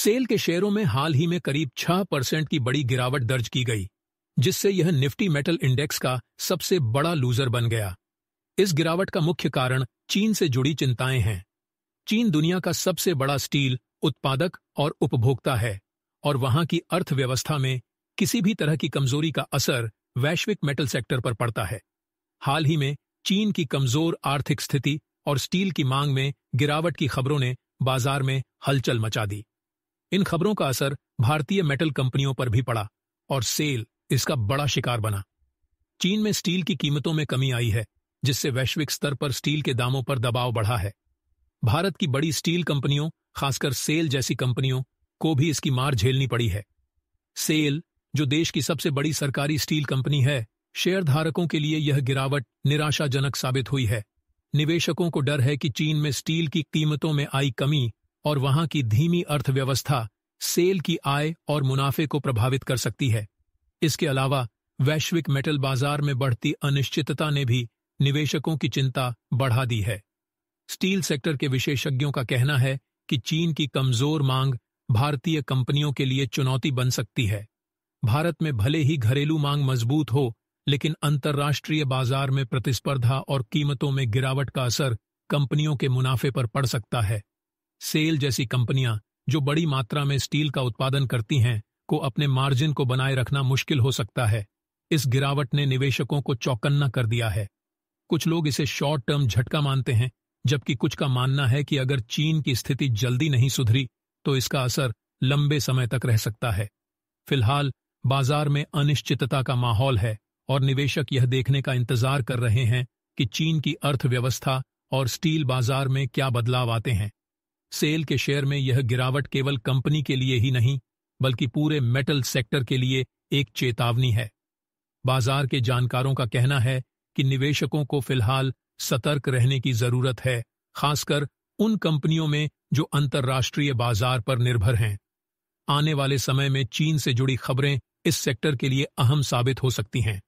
Cell के शेयरों में हाल ही में करीब 6% की बड़ी गिरावट दर्ज की गई, जिससे यह निफ्टी मेटल इंडेक्स का सबसे बड़ा लूजर बन गया। इस गिरावट का मुख्य कारण चीन से जुड़ी चिंताएं हैं। चीन दुनिया का सबसे बड़ा स्टील उत्पादक और उपभोक्ता है और वहां की अर्थव्यवस्था में किसी भी तरह की कमजोरी का असर वैश्विक मेटल सेक्टर पर पड़ता है। हाल ही में चीन की कमजोर आर्थिक स्थिति और स्टील की मांग में गिरावट की खबरों ने बाजार में हलचल मचा दी। इन खबरों का असर भारतीय मेटल कंपनियों पर भी पड़ा और सेल इसका बड़ा शिकार बना। चीन में स्टील की कीमतों में कमी आई है, जिससे वैश्विक स्तर पर स्टील के दामों पर दबाव बढ़ा है। भारत की बड़ी स्टील कंपनियों, खासकर सेल जैसी कंपनियों को भी इसकी मार झेलनी पड़ी है। सेल, जो देश की सबसे बड़ी सरकारी स्टील कंपनी है, शेयरधारकों के लिए यह गिरावट निराशाजनक साबित हुई है। निवेशकों को डर है कि चीन में स्टील की कीमतों में आई कमी और वहां की धीमी अर्थव्यवस्था सेल की आय और मुनाफे को प्रभावित कर सकती है। इसके अलावा वैश्विक मेटल बाजार में बढ़ती अनिश्चितता ने भी निवेशकों की चिंता बढ़ा दी है। स्टील सेक्टर के विशेषज्ञों का कहना है कि चीन की कमजोर मांग भारतीय कंपनियों के लिए चुनौती बन सकती है। भारत में भले ही घरेलू मांग मजबूत हो, लेकिन अंतर्राष्ट्रीय बाजार में प्रतिस्पर्धा और कीमतों में गिरावट का असर कंपनियों के मुनाफे पर पड़ सकता है। सेल जैसी कंपनियां, जो बड़ी मात्रा में स्टील का उत्पादन करती हैं, को अपने मार्जिन को बनाए रखना मुश्किल हो सकता है। इस गिरावट ने निवेशकों को चौकन्ना कर दिया है। कुछ लोग इसे शॉर्ट टर्म झटका मानते हैं, जबकि कुछ का मानना है कि अगर चीन की स्थिति जल्दी नहीं सुधरी तो इसका असर लंबे समय तक रह सकता है। फिलहाल बाजार में अनिश्चितता का माहौल है और निवेशक यह देखने का इंतजार कर रहे हैं कि चीन की अर्थव्यवस्था और स्टील बाजार में क्या बदलाव आते हैं। सेल के शेयर में यह गिरावट केवल कंपनी के लिए ही नहीं, बल्कि पूरे मेटल सेक्टर के लिए एक चेतावनी है। बाजार के जानकारों का कहना है कि निवेशकों को फिलहाल सतर्क रहने की जरूरत है, खासकर उन कंपनियों में जो अंतर्राष्ट्रीय बाजार पर निर्भर हैं। आने वाले समय में चीन से जुड़ी खबरें इस सेक्टर के लिए अहम साबित हो सकती हैं।